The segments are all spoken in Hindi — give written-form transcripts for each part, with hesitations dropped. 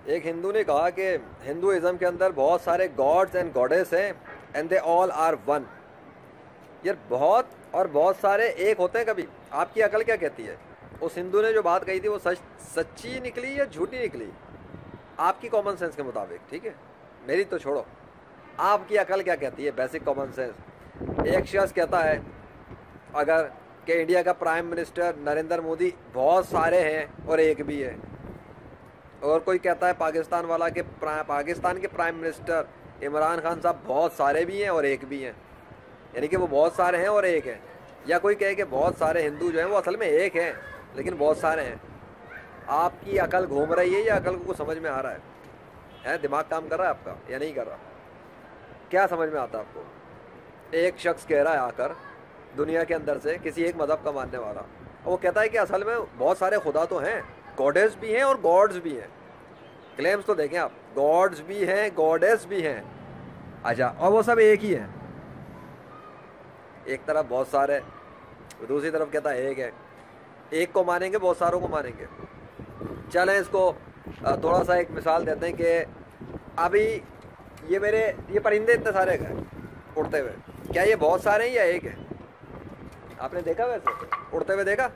एक हिंदू ने कहा कि हिंदुइज्म के अंदर बहुत सारे गॉड्स एंड गॉडेस हैं and they all are one. यार बहुत और बहुत सारे एक होते हैं कभी? आपकी अकल क्या कहती है? उस हिंदू ने जो बात कही थी वो सच्ची निकली या झूठी निकली आपकी कॉमन सेंस के मुताबिक? ठीक है, मेरी तो छोड़ो, आपकी अकल क्या कहती है? Basic common sense. एक शख्स कहता है अगर कि इंडिया का प्राइम मिनिस्टर नरेंद्र मोदी बहुत सारे हैं और एक भी है, और कोई कहता है पाकिस्तान वाला के पाकिस्तान के प्राइम मिनिस्टर इमरान खान साहब बहुत सारे भी हैं और एक भी हैं, यानी कि वो बहुत सारे हैं और एक है। या कोई कहे कि बहुत सारे हिंदू जो हैं वो असल में एक हैं लेकिन बहुत सारे हैं। आपकी अकल घूम रही है या अकल को कुछ समझ में आ रहा है? दिमाग काम कर रहा है आपका या नहीं कर रहा? क्या समझ में आता है आपको? एक शख्स कह रहा है आकर दुनिया के अंदर से, किसी एक मज़हब का मानने वाला, वो कहता है कि असल में बहुत सारे खुदा तो हैं, गॉडेस भी हैं और गॉड्स भी हैं। क्लेम्स तो देखें आप, गॉड्स भी हैं, गॉडेस भी हैं। अच्छा, और वो सब एक ही है। एक तरफ बहुत सारे, दूसरी तरफ कहता है एक है। एक को मानेंगे, बहुत सारों को मानेंगे। चलें इसको थोड़ा सा एक मिसाल देते हैं कि अभी ये परिंदे इतने सारे गए उड़ते हुए, क्या ये बहुत सारे हैं या एक है? आपने देखा वैसे उड़ते हुए देखा?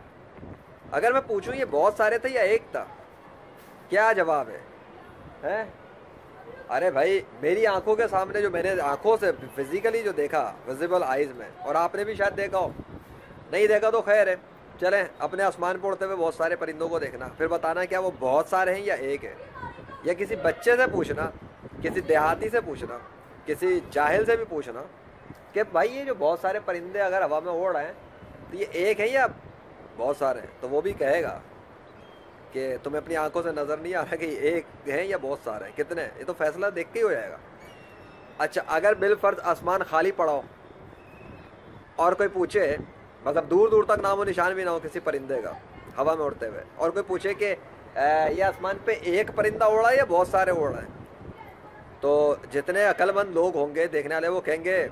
अगर मैं पूछूं ये बहुत सारे थे या एक था, क्या जवाब है? अरे भाई, मेरी आंखों के सामने जो मैंने आंखों से फिजिकली जो देखा, विजिबल आइज में, और आपने भी शायद देखा हो, नहीं देखा तो खैर है। चलें अपने आसमान पर उड़ते हुए बहुत सारे परिंदों को देखना, फिर बताना क्या वो बहुत सारे हैं या एक है। या किसी बच्चे से पूछना, किसी देहाती से पूछना, किसी जाहिल से भी पूछना कि भाई ये जो बहुत सारे परिंदे अगर हवा में उड़ रहे हैं तो ये एक है या बहुत सारे हैं, तो वो भी कहेगा कि तुम्हें अपनी आंखों से नज़र नहीं आ रहा कि एक है या बहुत सारे हैं, कितने? ये तो फैसला देख के ही हो जाएगा। अच्छा, अगर बिलफर्ज आसमान खाली पड़ा हो और कोई पूछे, मतलब दूर दूर तक नामो निशान भी ना हो किसी परिंदे का हवा में उड़ते हुए, और कोई पूछे कि ये आसमान पे एक परिंदा उड़ रहा है या बहुत सारे उड़ रहे हैं, तो जितने अक्लमंद लोग होंगे देखने वाले वो कहेंगे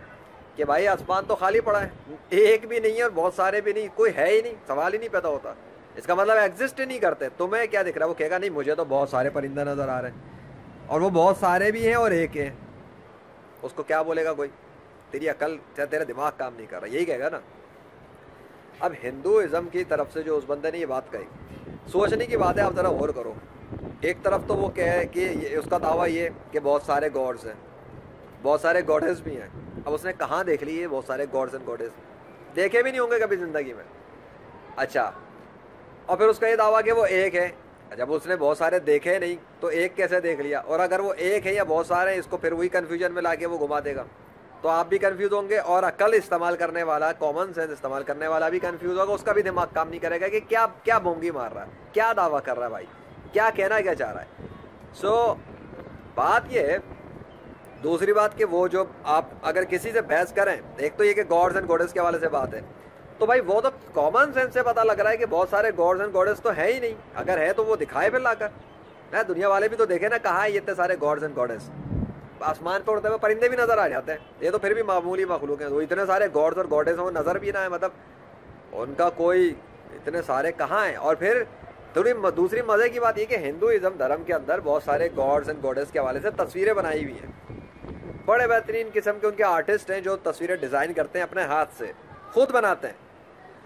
कि भाई आसमान तो खाली पड़ा है, एक भी नहीं है और बहुत सारे भी नहीं, कोई है ही नहीं, सवाल ही नहीं पैदा होता, इसका मतलब एग्जिस्ट ही नहीं करते। तुम्हें क्या दिख रहा है? वो कहेगा नहीं, मुझे तो बहुत सारे परिंदे नजर आ रहे हैं और वो बहुत सारे भी हैं और एक है। उसको क्या बोलेगा कोई? तेरी अकल, तेरा दिमाग काम नहीं कर रहा, यही कहेगा ना। अब हिंदुइज्म की तरफ से जो उस बंदे ने ये बात कही, सोचने की बात है, आप जरा गौर करो। एक तरफ तो वो कहे कि उसका दावा ये कि बहुत सारे गॉड्स हैं, बहुत सारे गॉडेस भी हैं। अब उसने कहाँ देख ली है बहुत सारे गॉड्स एंड गॉडेस? देखे भी नहीं होंगे कभी ज़िंदगी में। अच्छा, और फिर उसका ये दावा कि वो एक है। जब उसने बहुत सारे देखे नहीं तो एक कैसे देख लिया? और अगर वो एक है या बहुत सारे हैं, इसको फिर वही कन्फ्यूजन में ला के वो घुमा देगा, तो आप भी कंफ्यूज होंगे और अकल इस्तेमाल करने वाला, कॉमन सेंस इस्तेमाल करने वाला भी कंफ्यूज होगा, उसका भी दिमाग काम नहीं करेगा कि क्या क्या बोंगी मार रहा है, क्या दावा कर रहा है भाई, क्या कहना क्या चाह रहा है। सो बात ये है। दूसरी बात कि वो जो आप अगर किसी से बहस करें, एक तो ये कि गॉड्स एंड गॉडेस के हवाले से बात है, तो भाई वो तो कॉमन सेंस से पता लग रहा है कि बहुत सारे गॉड्स एंड गॉडेस तो है ही नहीं। अगर है तो वो दिखाए फिर लाकर ना, दुनिया वाले भी तो देखे ना, कहाँ है ये इतने सारे गॉड्स एंड गॉडेस? आसमान पर उड़ते हुए परिंदे भी नजर आ जाते हैं, ये तो फिर भी मामूली मखलूक हैं। वो इतने सारे गॉड्स और गॉडेस हैं, वो नजर भी ना है, मतलब उनका कोई इतने सारे कहाँ हैं? और फिर थोड़ी दूसरी मजे की बात ये कि हिंदुइज्म धर्म के अंदर बहुत सारे गॉड्स एंड गॉडेस के हवाले से तस्वीरें बनाई हुई हैं। बड़े बेहतरीन किस्म के उनके आर्टिस्ट हैं जो तस्वीरें डिज़ाइन करते हैं, अपने हाथ से खुद बनाते हैं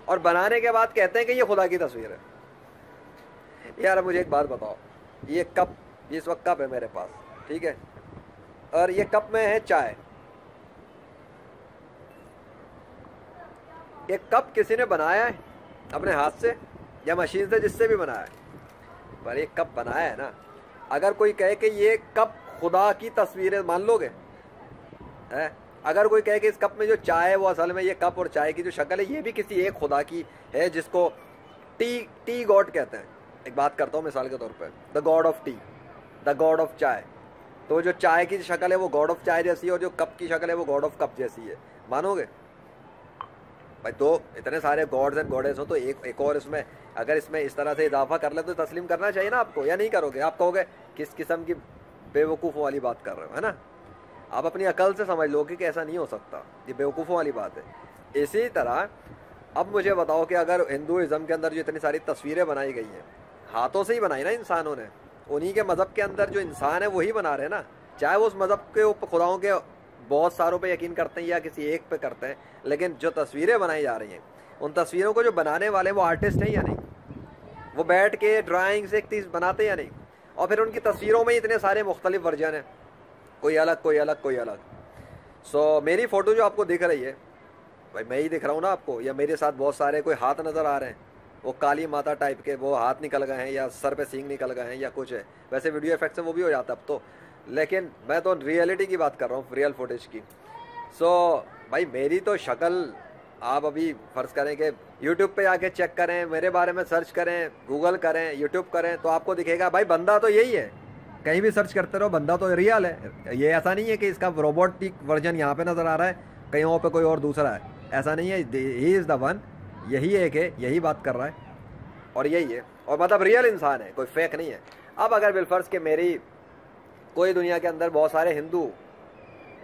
और बनाने के बाद कहते हैं कि ये खुदा की तस्वीर है। यार मुझे एक बात बताओ, ये कप, ये इस वक्त कप है मेरे पास, ठीक है, और ये कप में है चाय। ये कप किसी ने बनाया है अपने हाथ से या मशीन से, जिससे भी बनाया है, पर ये कप बनाया है ना। अगर कोई कहे कि ये कप खुदा की तस्वीर है, मान लोगे? है? अगर कोई कहे कि इस कप में जो चाय है वो असल में ये कप और चाय की जो शक्ल है ये भी किसी एक खुदा की है, जिसको टी गॉड कहते हैं। एक बात करता हूँ मिसाल के तौर पर, the God of T, the God of चाय। तो जो चाय की शक्ल है वो गॉड ऑफ चाय जैसी है और जो कप की शक्ल है वो गॉड ऑफ कप जैसी है, मानोगे भाई? तो इतने सारे गॉड्स एंड गॉडेस हो तो एक और इसमें अगर इसमें इस तरह से इजाफा कर ले तो तस्लीम करना चाहिए ना आपको, या नहीं करोगे? आप कहोगे किस किस्म की बेवकूफ़ों वाली बात कर रहे हो, है ना? आप अपनी अकल से समझ लोगे कि ऐसा नहीं हो सकता, ये बेवकूफ़ों वाली बात है। इसी तरह अब मुझे बताओ कि अगर हिंदुइज्म के अंदर जो इतनी सारी तस्वीरें बनाई गई हैं, हाथों से ही बनाई ना इंसानों ने, उन्हीं के मज़हब के अंदर जो इंसान है वही बना रहे हैं ना, चाहे वो उस मज़हब के ऊपर खुदाओं के बहुत सारों पे यकीन करते हैं या किसी एक पे करते हैं, लेकिन जो तस्वीरें बनाई जा रही हैं उन तस्वीरों को जो बनाने वाले वो आर्टिस्ट हैं या नहीं, वो बैठ के ड्राइंग से एक चीज़ बनाते हैं या नहीं, और फिर उनकी तस्वीरों में इतने सारे मुख्तलिफ वर्जन हैं, कोई अलग कोई अलग कोई अलग। सो मेरी फ़ोटो जो आपको दिख रही है भाई मैं ही दिख रहा हूँ ना आपको, या मेरे साथ बहुत सारे कोई हाथ नज़र आ रहे हैं, वो काली माता टाइप के वो हाथ निकल गए हैं या सर पे सींग निकल गए हैं या कुछ है, वैसे वीडियो इफेक्ट से वो भी हो जाता अब तो, लेकिन मैं तो रियलिटी की बात कर रहा हूँ, रियल फुटेज की। सो भाई मेरी तो शक्ल आप अभी फ़र्ज़ करें कि यूट्यूब पे आके चेक करें, मेरे बारे में सर्च करें, गूगल करें, यूट्यूब करें, तो आपको दिखेगा भाई बंदा तो यही है, कहीं भी सर्च करते रहो बंदा तो रियल है। ये ऐसा नहीं है कि इसका रोबोटिक वर्जन यहाँ पे नज़र आ रहा है, कहीं पे कोई और दूसरा है, ऐसा नहीं है। ही इज़ द वन, यही एक है, यही बात कर रहा है और यही है, और मतलब रियल इंसान है, कोई फेक नहीं है। अब अगर बिलफर्ज के मेरी कोई दुनिया के अंदर बहुत सारे हिंदू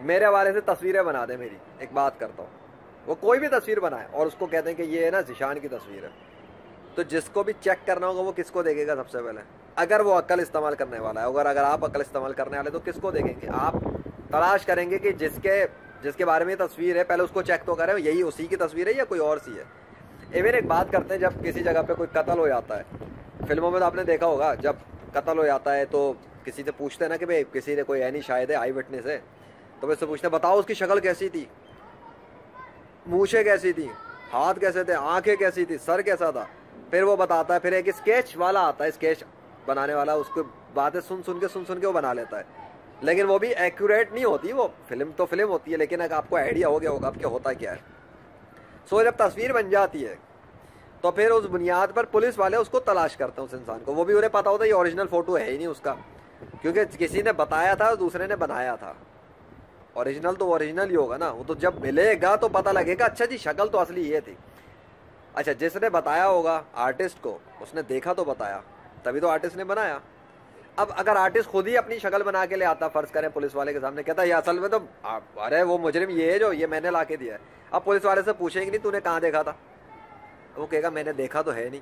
मेरे हवाले से तस्वीरें बना दे, मेरी एक बात करता हूँ, वो कोई भी तस्वीर बनाए और उसको कहते हैं कि ये है ना ज़ीशान की तस्वीर है, तो जिसको भी चेक करना होगा वो किसको देखेगा सबसे पहले, अगर वो अक्ल इस्तेमाल करने वाला है, अगर आप अक्ल इस्तेमाल करने वाले तो किसको देखेंगे, आप तलाश करेंगे कि जिसके बारे में तस्वीर है पहले उसको चेक तो करें यही उसी की तस्वीर है या कोई और सी है। इवन एक बात करते हैं, जब किसी जगह पे कोई कत्ल हो जाता है, फिल्मों में तो आपने देखा होगा, जब कत्ल हो जाता है तो किसी से पूछते हैं ना कि भाई किसी ने कोई है नहीं शायद है आई विटनेस है, तो उससे पूछते हैं बताओ उसकी शक्ल कैसी थी, मूछें कैसी थी, हाथ कैसे थे, आंखें कैसी थी, सर कैसा था, फिर वो बताता है। फिर एक स्केच वाला आता है, स्केच बनाने वाला, उसको बातें सुन सुन के वो बना लेता है, लेकिन वो भी एक्यूरेट नहीं होती, वो फिल्म तो फिल्म होती है, लेकिन अगर आपको आइडिया हो गया होगा अब क्या होता क्या है। सो जब तस्वीर बन जाती है तो फिर उस बुनियाद पर पुलिस वाले उसको तलाश करते हैं उस इंसान को, वो भी उन्हें पता होता है ये ओरिजिनल फ़ोटो है ही नहीं उसका, क्योंकि किसी ने बताया था दूसरे ने बनाया था, ओरिजिनल तो ओरिजिनल ही होगा ना, वो तो जब मिलेगा तो पता लगेगा अच्छा जी शक्ल तो असली ये थी। अच्छा जिसने बताया होगा आर्टिस्ट को, उसने देखा तो बताया, तभी तो आर्टिस्ट ने बनाया। अब अगर आर्टिस्ट खुद ही अपनी शक्ल बना के ले आता, फ़र्ज़ करें पुलिस वाले के सामने, कहता है ये असल में तो अरे वो मुजरिम ये है जो ये मैंने ला के दिया है, अब पुलिस वाले से पूछेंगे नहीं तूने कहाँ देखा था, वो कहेगा मैंने देखा तो है नहीं,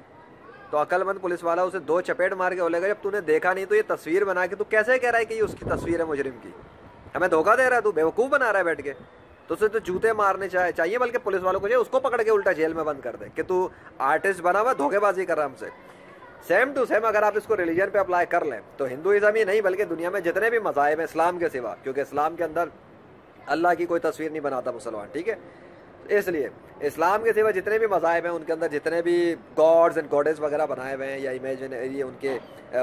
तो अक्लमंद पुलिस वाला उसे दो चपेट मार के बोलेगा जब तूने देखा नहीं तो ये तस्वीर बना के तू कैसे कह रहा है कि ये उसकी तस्वीर है मुजरिम की, हमें धोखा दे रहा है, तू बेवकूफ़ बना रहा है बैठ के, तो उसे तो जूते मारने चाहिए, बल्कि पुलिस वालों को चाहिए उसको पकड़ के उल्टा जेल में बंद कर दे कि तू आर्टिस्ट बना हुआ धोखेबाजी कर रहा है हमसे। सेम टू सेम अगर आप इसको रिलीजन पे अप्लाई कर लें तो हिंदुइज्म ही नहीं बल्कि दुनिया में जितने भी मज़ाहिब हैं इस्लाम के सिवा, क्योंकि इस्लाम के अंदर अल्लाह की कोई तस्वीर नहीं बनाता मुसलमान, ठीक है, इसलिए इस्लाम के सिवा जितने भी मज़ाहिब हैं उनके अंदर जितने भी गॉड्स एंड गॉडेस वगैरह बनाए हुए हैं या इमेजिनरी उनके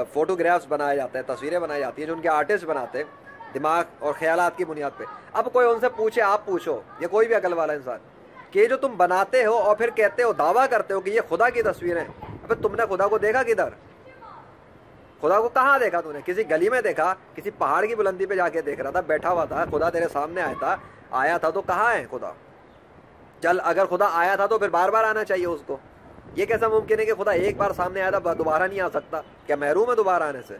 फोटोग्राफ्स बनाए जाते हैं, तस्वीरें बनाई जाती हैं जो उनके आर्टिस्ट बनाते हैं दिमाग और ख्यालात की बुनियाद पे। अब कोई उनसे पूछे, आप पूछो या कोई भी अकल वाला इंसान कि जो तुम बनाते हो और फिर कहते हो दावा करते हो कि ये खुदा की तस्वीर है, अबे तुमने खुदा को देखा किधर, खुदा को कहाँ देखा तूने, किसी गली में देखा, किसी पहाड़ की बुलंदी पे जाके देख रहा था, बैठा हुआ था, खुदा तेरे सामने आया था तो कहाँ है खुदा, चल अगर खुदा आया था तो फिर बार बार आना चाहिए उसको, ये कैसा मुमकिन है कि खुदा एक बार सामने आया था दोबारा नहीं आ सकता, क्या महरूम है दोबारा आने से।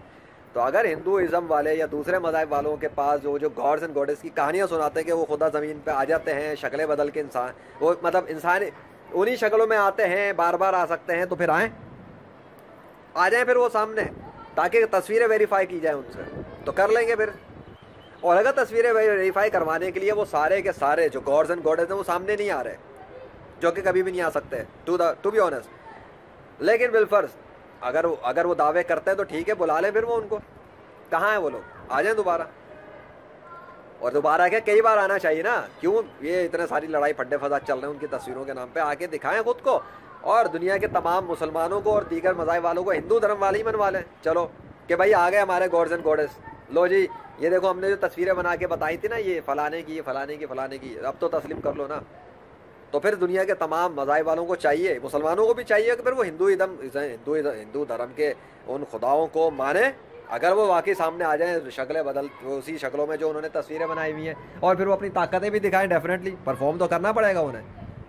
तो अगर हिंदुइज्म वाले या दूसरे मज़ाहिब वालों के पास जो गॉड्स एंड गॉडेस की कहानियाँ सुनाते हैं कि वो खुदा ज़मीन पे आ जाते हैं शक्लें बदल के, इंसान वो मतलब इंसान उन्हीं शक्लों में आते हैं, बार बार आ सकते हैं, तो फिर आ जाएं फिर वो सामने, ताकि तस्वीरें वेरीफाई की जाए उनसे, तो कर लेंगे फिर। और अगर तस्वीरें वेरीफाई करवाने के लिए वो सारे के सारे जो गॉड्स एंड गॉडेस हैं वो सामने नहीं आ रहे, जो कि कभी भी नहीं आ सकते टू बी ऑनेस्ट, लेकिन बिलफर्ज अगर वो दावे करते हैं तो ठीक है, बुला लें फिर वो उनको, कहाँ हैं वो लोग, आ जाएं दोबारा, और दोबारा क्या कई बार आना चाहिए ना, क्यों ये इतने सारी लड़ाई फड्डे फसाद चल रहे हैं उनकी तस्वीरों के नाम पे, आके दिखाएं खुद को और दुनिया के तमाम मुसलमानों को और दीगर मज़ाहिब वालों को हिंदू धर्म वाले ही मनवा लें, चलो कि भाई आ गए हमारे गॉड्स एंड गॉडेस, लो जी ये देखो हमने जो तस्वीरें बना के बताई थी ना ये फलाने की, ये फलाने की, फलाने की, अब तो तस्लीम कर लो ना। तो फिर दुनिया के तमाम मज़ाहिब वालों को चाहिए, मुसलमानों को भी चाहिए कि फिर वो हिंदू धर्म के उन खुदाओं को माने, अगर वो वाकई सामने आ जाएं शक्लें बदल उसी शक्लों में जो उन्होंने तस्वीरें बनाई हुई हैं, और फिर वो अपनी ताकतें भी दिखाएं, डेफिनेटली परफॉर्म तो करना पड़ेगा उन्हें।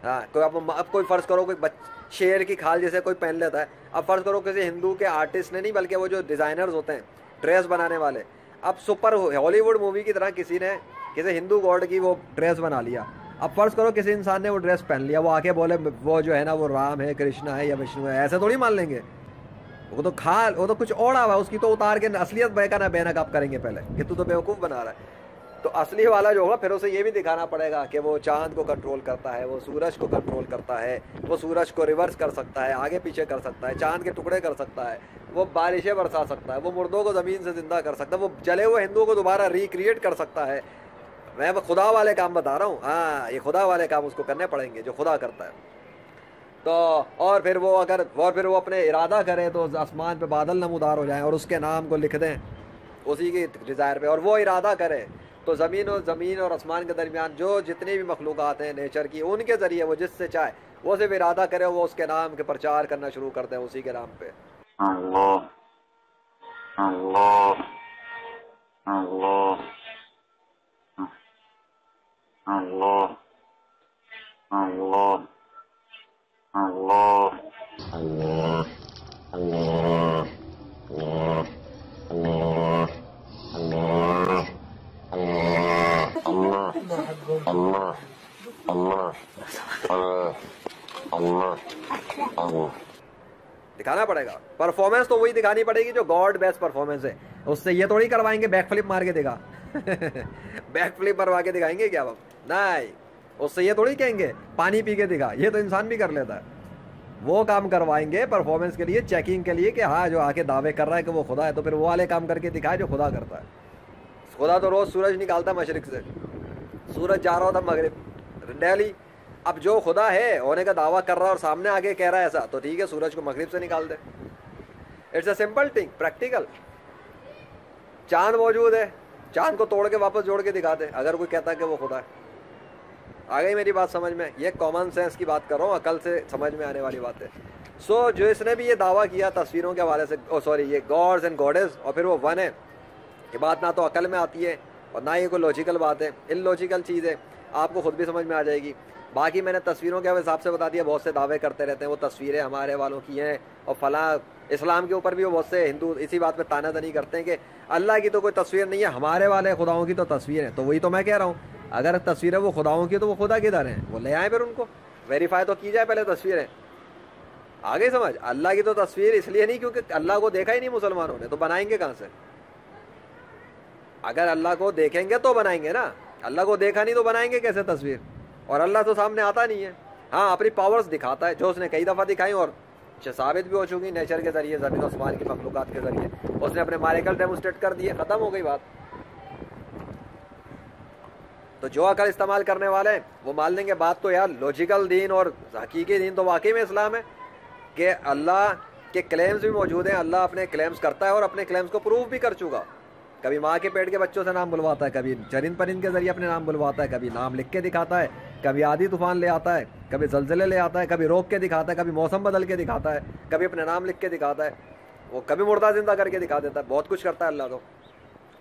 हाँ कोई अब कोई फ़र्ज़ करो कोई शेर की खाल जैसे कोई पहन लेता है, अब फ़र्ज़ करो किसी हिंदू के आर्टिस्ट ने नहीं बल्कि वो जो डिज़ाइनर्स होते हैं ड्रेस बनाने वाले, अब सुपर हॉलीवुड मूवी की तरह किसी ने किसी हिंदू गॉड की वो ड्रेस बना लिया, अब फ़र्ज़ करो किसी इंसान ने वो ड्रेस पहन लिया, वो आके बोले वो जो है ना वो राम है, कृष्णा है या विष्णु है, ऐसे थोड़ी मान लेंगे, वो तो कुछ ओढ़ा हुआ, उसकी तो उतार के असलियत बेनकाब करेंगे पहले कि तू तो बेवकूफ़ बना रहा है। तो असली वाला जो होगा फिर उसे ये भी दिखाना पड़ेगा कि वो चांद को कंट्रोल करता है, वो सूरज को कंट्रोल करता है, वो सूरज को रिवर्स कर सकता है, आगे पीछे कर सकता है, चांद के टुकड़े कर सकता है, वो बारिशें बरसा सकता है, वो मुर्दों को ज़मीन से ज़िंदा कर सकता है, वो जले हुए हिंदुओं को दोबारा रिक्रिएट कर सकता है। मैं वो खुदा वाले काम बता रहा हूँ। हाँ, ये खुदा वाले काम उसको करने पड़ेंगे जो खुदा करता है। तो और फिर वो अपने इरादा करे तो आसमान पे बादल नमूदार हो जाएं और उसके नाम को लिख दें उसी की डिज़ायर पे, और वो इरादा करे तो ज़मीन और आसमान के दरमियान जो जितनी भी मखलूक़ात हैं नेचर की, उनके ज़रिए वो जिससे चाहे वो सिर्फ इरादा करे, वो उसके नाम के प्रचार करना शुरू कर दें उसी के नाम पे। अल्लाह अल्लाह अल्लाह अल्लाह अल्लाह अल्लाह अल्लाह अल्लाह अल्लाह अल्लाह अल्लाह अल्लाह अल्लाह अल्लाह अल्लाह दिखाना पड़ेगा। परफॉर्मेंस तो वही दिखानी पड़ेगी जो गॉड बेस्ट परफॉर्मेंस है। उससे ये थोड़ी करवाएंगे बैक फ्लिप मार के दिखा बैक फ्लिप मरवा के दिखाएंगे क्या हम? नहीं, उससे ये थोड़ी कहेंगे पानी पी के दिखा, ये तो इंसान भी कर लेता है। वो काम करवाएंगे परफॉर्मेंस के लिए, चेकिंग के लिए कि हाँ जो आके दावे कर रहा है कि वो खुदा है, तो फिर वो वाले काम करके दिखाए जो खुदा करता है। खुदा तो रोज सूरज निकालता मशरिक से, सूरज जा रहा होता मगरिब डेली। अब जो खुदा है होने का दावा कर रहा है और सामने आके कह रहा है ऐसा, तो ठीक है सूरज को मगरिब से निकाल दे। It's a simple thing, practical. चांद मौजूद है, चांद को तोड़ के वापस जोड़ के दिखा दे अगर कोई कहता है कि वो खुदा है। आ गई मेरी बात समझ में? ये कॉमन सेंस की बात कर रहा हूँ, अकल से समझ में आने वाली बात है। सो जो इसने भी ये दावा किया तस्वीरों के हवाले से, ये गॉड्स एंड गॉडेस, और फिर वो वन है, ये बात ना तो अकल में आती है और ना ही कोई लॉजिकल बात है, इलॉजिकल चीज़ है, आपको खुद भी समझ में आ जाएगी। बाकी मैंने तस्वीरों के हिसाब से बता दिया, बहुत से दावे करते रहते हैं वो तस्वीरें हमारे वालों की हैं और फलां। इस्लाम के ऊपर भी वो बहुत से हिंदू इसी बात पे तानातनी करते हैं कि अल्लाह की तो कोई तस्वीर नहीं है, हमारे वाले खुदाओं की तो तस्वीर है। तो वही तो मैं कह रहा हूँ, अगर तस्वीरें वो खुदाओं की तो वो खुदा किधर हैं? वो ले आए, फिर उनको वेरीफाई तो की जाए पहले तस्वीरें। आगे समझ? अल्लाह की तो तस्वीर इसलिए नहीं क्योंकि अल्लाह को देखा ही नहीं मुसलमानों ने, तो बनाएंगे कहाँ से? अगर अल्लाह को देखेंगे तो बनाएंगे ना, अल्लाह को देखा नहीं तो बनाएंगे कैसे तस्वीर? और अल्लाह तो सामने आता नहीं है। हाँ, अपनी पावर्स दिखाता है, जो उसने कई दफ़ा दिखाई और साबित भी हो चुकी नेचर के जरिए, ज़मीन आसमान की मखलूक़ात के जरिए उसने अपने मारेकल डेमोस्ट्रेट कर दिए, ख़त्म हो गई बात। तो जो अकल इस्तेमाल करने वाले हैं वो मान लेंगे बात तो यार लॉजिकल दीन और हकीकी दीन तो वाकई में इस्लाम है कि अल्लाह के क्लेम्स भी मौजूद हैं। अल्लाह अपने क्लेम्स करता है और अपने क्लेम्स को प्रूव भी कर चुका। कभी माँ के पेट के बच्चों से नाम बुलवाता है, कभी चरिंद परिंद के जरिए अपने नाम बुलवाता है, कभी नाम लिख के दिखाता है, कभी आधी तूफान ले आता है, कभी जलजले ले आता है, कभी रोक के दिखाता है, कभी मौसम बदल के दिखाता है, कभी अपने नाम लिख के दिखाता है, वो कभी मुर्दा जिंदा करके दिखा देता है। बहुत कुछ करता है अल्लाह तो।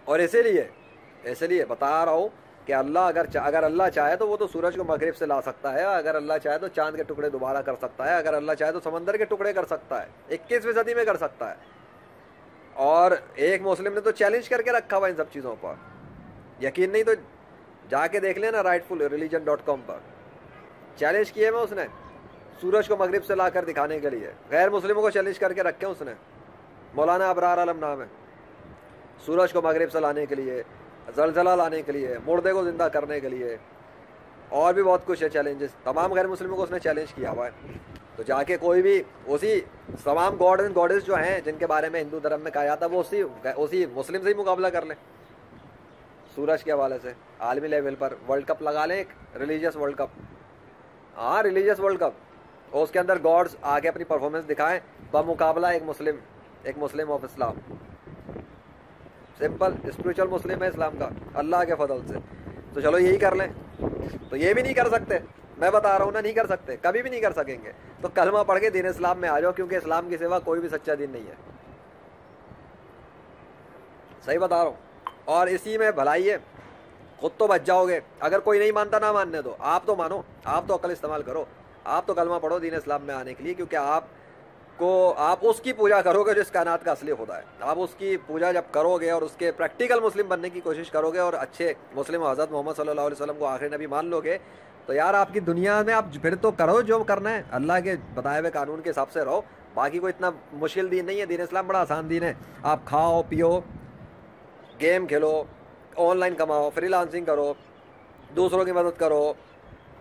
और इसीलिए बता रहा हूँ कि अल्लाह अगर अल्लाह चाहे तो वो तो सूरज को मगरिब से ला सकता है, अगर अल्लाह चाहे तो चांद के टुकड़े दोबारा कर सकता है, अगर अल्लाह चाहे तो समंदर के टुकड़े कर सकता है, 21वीं सदी में कर सकता है। और एक मुस्लिम ने तो चैलेंज करके रखा हुआ इन सब चीज़ों पर। यकीन नहीं तो जाके देख लेना rightfulreligion.com पर, चैलेंज किए में उसने सूरज को मगरिब से लाकर दिखाने के लिए। गैर मुस्लिमों को चैलेंज करके रखे उसने, मौलाना अबरार आलम नाम है, सूरज को मगरिब से लाने के लिए, जलजला लाने के लिए, मुर्दे को जिंदा करने के लिए, और भी बहुत कुछ है चैलेंजेस। तमाम गैर मुस्लिमों को उसने चैलेंज किया हुआ है। तो जाके कोई भी उसी तमाम गॉड एंड गॉडेस जो हैं जिनके बारे में हिंदू धर्म में कहा जाता है वो उसी मुस्लिम से ही मुकाबला कर लें सूरज के हवाले से। आलमी लेवल पर वर्ल्ड कप लगा लें, एक रिलीजियस वर्ल्ड कप। हाँ, रिलीजियस वर्ल्ड कप, और उसके अंदर गॉड्स आके अपनी परफॉर्मेंस दिखाएं बमुकाबला एक मुस्लिम ऑफ इस्लाम। सिंपल स्पिरिचुअल मुस्लिम है इस्लाम का अल्लाह के फजल से। तो चलो यही कर लें। तो ये भी नहीं कर सकते, मैं बता रहा हूँ ना, नहीं कर सकते, कभी भी नहीं कर सकेंगे। तो कलमा पढ़ के दीन इस्लाम में आ जाओ, क्योंकि इस्लाम के सिवा कोई भी सच्चा दीन नहीं है। सही बता रहा हूँ। और इसी में भलाई है, खुद तो बच जाओगे। अगर कोई नहीं मानता ना मानने दो, आप तो मानो, आप तो अकल इस्तेमाल करो, आप तो कलमा पढ़ो दीन इस्लाम में आने के लिए, क्योंकि आप उसकी पूजा करोगे जो इस कायनात का असली खुदा है। आप उसकी पूजा जब करोगे और उसके प्रैक्टिकल मुस्लिम बनने की कोशिश करोगे और अच्छे मुस्लिम हज़रत मोहम्मद सल्लल्लाहु अलैहि वसल्लम को आखिरी नबी मान लोगे, तो यार आपकी दुनिया में आप फिर तो करो जो करना है, अल्लाह के बताए हुए कानून के हिसाब से रहो। बाकी कोई इतना मुश्किल दीन नहीं है, दीन इस्लाम बड़ा आसान दीन है। आप खाओ पियो, गेम खेलो, ऑनलाइन कमाओ, फ्रीलांसिंग करो, दूसरों की मदद करो,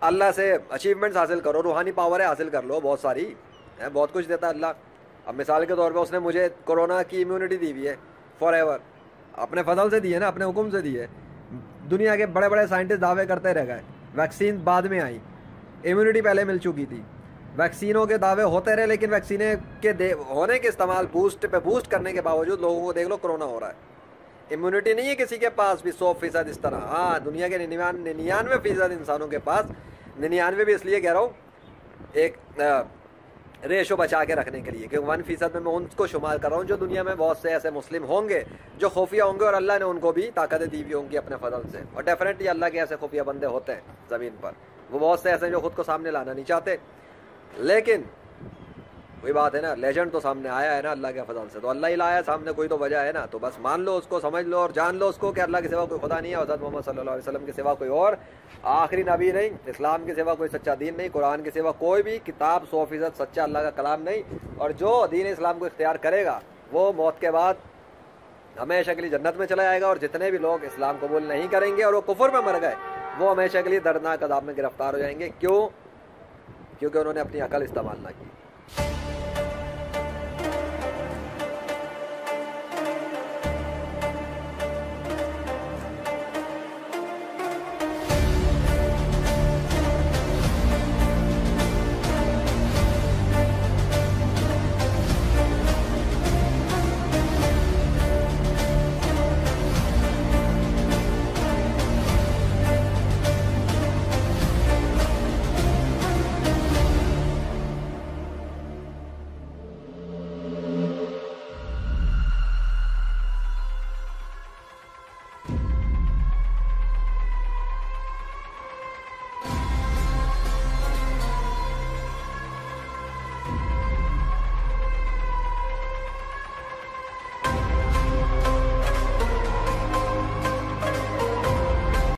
अल्लाह से अचीवमेंट्स हासिल करो, रूहानी पावर हासिल कर लो, बहुत सारी है, बहुत कुछ देता है अल्लाह। अब मिसाल के तौर पे उसने मुझे कोरोना की इम्यूनिटी दी हुई है फॉर एवर, अपने फजल से दी है ना, अपने हुक्म से दी है। दुनिया के बड़े बड़े साइंटिस्ट दावे करते रह गए, वैक्सीन बाद में आई, इम्यूनिटी पहले मिल चुकी थी, वैक्सीनों के दावे होते रहे, लेकिन वैक्सीने के होने के इस्तेमाल बूस्ट करने के बावजूद लोगों को देख लो कोरोना हो रहा है। इम्यूनिटी नहीं है किसी के पास भी 100% इस तरह। हाँ, दुनिया के 99% इंसानों के पास, 99 भी इसलिए कह रहा हूँ एक रेशो बचा के रखने के लिए, क्योंकि 1% में मैं उनको शुमार कर रहा हूँ जो दुनिया में बहुत से ऐसे मुस्लिम होंगे जो खुफिया होंगे और अल्लाह ने उनको भी ताकतें दी हुई होंगी अपने फजल से। और डेफिनेटली अल्लाह के ऐसे खुफिया बंदे होते हैं ज़मीन पर, वो बहुत से ऐसे जो खुद को सामने लाना नहीं चाहते, लेकिन वही बात है ना, लेजेंड तो सामने आया है ना अल्लाह के फजल से, तो अल्लाह ही लाया सामने, कोई तो वजह है ना। तो बस मान लो उसको, समझ लो और जान लो उसको कि अल्लाह के सिवा कोई खुदा नहीं है, हज़रत मोहम्मद सल्लल्लाहु अलैहि वसल्लम के सिवा कोई और आखिरी नबी नहीं, इस्लाम के सिवा कोई सच्चा दीन नहीं, कुरान के सिवा कोई भी किताब 100% सच्चा अल्लाह का कलाम नहीं। और जो दीन इस्लाम को इख्तियार करेगा वो मौत के बाद हमेशा के लिए जन्नत में चला जाएगा, और जितने भी लोग इस्लाम कबूल नहीं करेंगे और वो कुफर में मर गए, वो हमेशा के लिए दर्दनाक अज़ाब में गिरफ्तार हो जाएंगे। क्यों? क्योंकि उन्होंने अपनी अकल इस्तेमाल ना की।